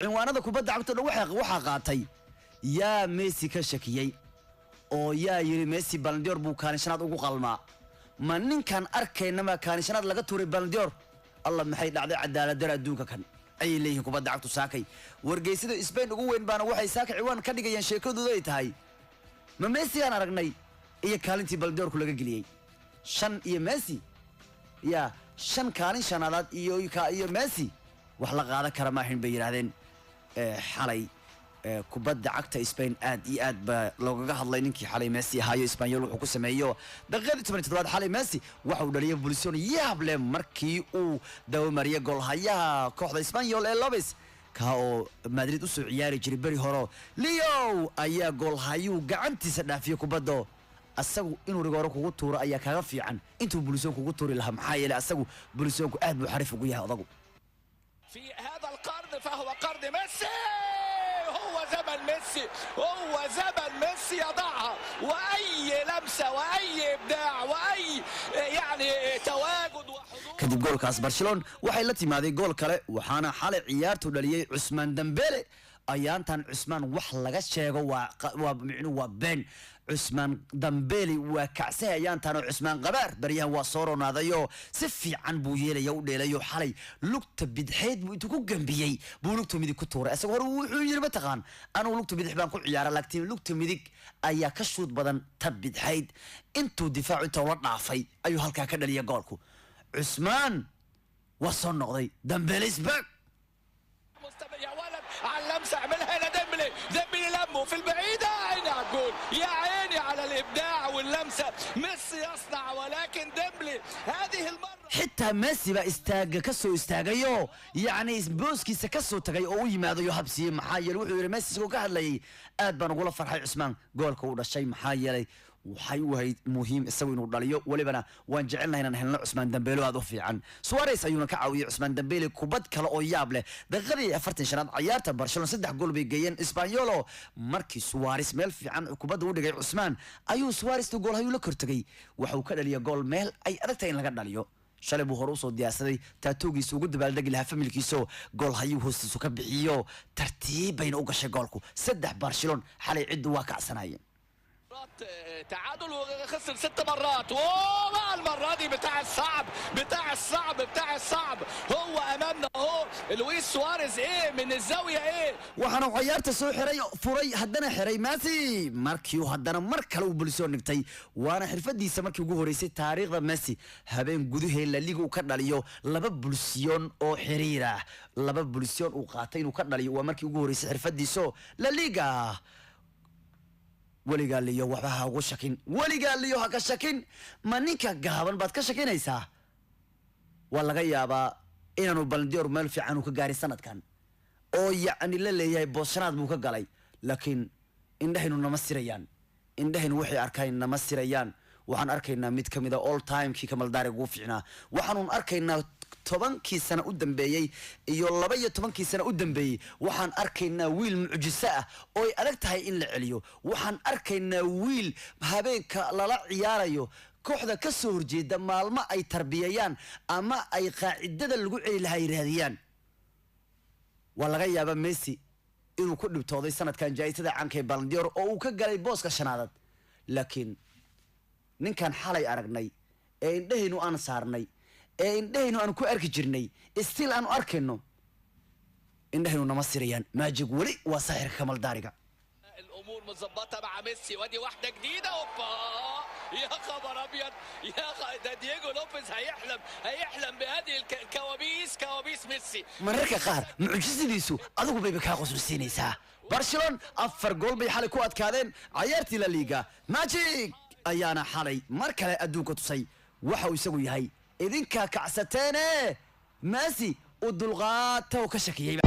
cinwaanada kubadda cagta waxa qaatay yaa Messi ka shakiyay oo yaa yiri Messi Ballon d'Or buu kaanishanaad ugu qalmaa ma ninkan arkayna ma kaanishanaad laga tuuray Ballon d'Or Allah maxay dhacday cadaalad dar adduunka kan ay leeyihiin kubadda cagtu saakay wargeysida Spain ugu weyn baana waxay saaka ciwaan ka dhigayaan sheekadooda ay tahay ma Messi aan aragnay iyo kaalintii Ballon d'Or ku laga galiyay shan iyo Messi ya shan kaalin shanaad iyo Messi wax la qaadan kara ma ahin bay yiraahdeen xalay kubadda cagta Spain aad iyo aad ba looga hadlay ninkii xalay Messi haayo Isbaaniyol wuxuu ku sameeyo daqiiqadii 17 xalay Messi waxa uu dhaliyay bulshoon yaab leh markii uu dawo mariyo gool hayaha kooxda Isbaaniyol ee Lopez ka oo Madrid u soo ciyaari jiray bari horo Leo ayaa gool hayu gacantiisa dhaafiyay kubaddo asagu inuu rigooro kugu tuuro ayaa kaga fiican intuu bulshoon kugu tuuri lahaa maxaa yeelay asagu bulshoonku aad buu xariif ugu yahay odagu في هذا القرن فهو قرن ميسي هو زمن ميسي يضعها واي لمسه واي ابداع واي يعني تواجد وحضور kadib goolkaas Barcelona waxay la timaaday gool kale waxaana xalay ciyaartu dhaliyay Ousmane Dembele ayaantan Ousmane wax laga sheego waa been Ousmane Dembele waa kacsan ayaantan Ousmane qabaar bariyahan waa soo roonaadayo si fiican buu yeelay u dheelayo xalay lugta bidxeed buu intuu ku gambiyay buu lugta midig ku tuuray asagoo hore wuxuu yiri ma taqaan anu lugta bidix baan ku ciyaara laakiin lugta midig ayaa ka shoot badan ta bidxeed intuu difaac inta la dhaafay ayuu halka ka dhaliyay goolku Ousmane وصل نقضي ديمبلي سباك مستمر يا ولد على اللمسه عملها هنا ديمبلي لمه في البعيده عيني على الجول يا عيني على الابداع واللمسه ميسي يصنع ولكن ديمبلي هذه المره حتى ميسي بقى كسو استاغيو يعني بوسكي كسو تغي او يمادو حبسي محايل وحو ميسي كو كهدلay aad baan ugu la farxay Usman goolka uu dhashay maxaa yeelay waxay u ahayd muhiim isagu inuu dhaliyo walibana waan jecelnahay inaan helno Ousmane Dembele aad u fiican Suarez ayuuna ka caawiyay Ousmane Dembele kubad kale oo yaab leh daqiiqadii 45 ciyaarta Barcelona 3 gool bay geeyeen Espanyol markii Suarez meel fiican kubadda u dhigay Ousmane ayuu Suarez gool hayu la kortagay waxa uu ka dhaliyay gool meel ay adagtay in laga dhaliyo shalay buu hore u soo diyaarsaday taatoogiisa ugu dabaaldegi lahaa familkiisa gool hayu hoostiisa ka bixiyo tartiib bayna u gashay goolku 3 Barcelona xalay cid waa kacsanayeen تعادل وخسر 6 مرات ومع المره دي بتاع الصعب هو امامنا اهو لويس سواريز ايه من الزاويه ايه waxaana ciyaarta soo xiray furay haddana xiray Messi markii uu haddana mar kale u bulsoo nigtay waana xirfadiisa markii ugu horeysay taariikhda Messi habeen gudaheeda La Liga uu ka dhaliyo laba bulsiyoon oo xiriir ah laba bulsiyoon uu qaatay inuu ka dhaliyo waa markii ugu horeysay xirfadiisa La Liga waliga liyo waxba ugu shakin waliga liyo ha ka shakin ma ninka gaaban baad ka shakinaysaa wala laga yaabaa inaanu Ballon d'Or meel fiican ka gaari sanadkan oo yaani la leeyahay boosanaad buu ka galay laakiin indhahaynu nama sirayaan indhahaynu waxay arkayaan nama sirayaan waxaan arkaynaa mid kamid ah all time kii Kamal Daare ugu fiicnaa waxaan arkaynaa 10 sano u dambeeyay iyo 12 sano u dambeeyay waxaan arkaynaa wiil mucjiso ah oo ay adag tahay in la celiyo waxaan arkaynaa wiil habeenka lala ciyaarayo kooxda ka soo horjeeda maalmo ay tarbiyayaan ama ay qaacidada lagu celi lahaa raadiyaan waa laga yaabaa Messi inuu ku dhibtooday sanadkan jaayisada caanka ee Ballon d'Or oo uu ka galay booska shanaad laakiin ninkan xalay aragnay ee indhahaynu aan saarnay ee indhahaynu aan ku arki jirnay still aan arkayno indhahaynu nama sirayaan magic wali waa saaxir Kamal Daariga الامور متظبطه مع ميسي ودي واحده جديده اوبا يا خبر ابيض ده دييغو لوبيز هيحلم بهذه كوابيس ميسي mararka qaar mucjisadiisu adigu bay ka qosolsiinaysaa Barcelona 4 gool bay xalay ku adkaadeen ciyaartii La Liga magic ayaana xalay mar kale adduunka tusay waxa uu isagu yahay idinka kacsateene Messi u dulqaata oo ka shakiyay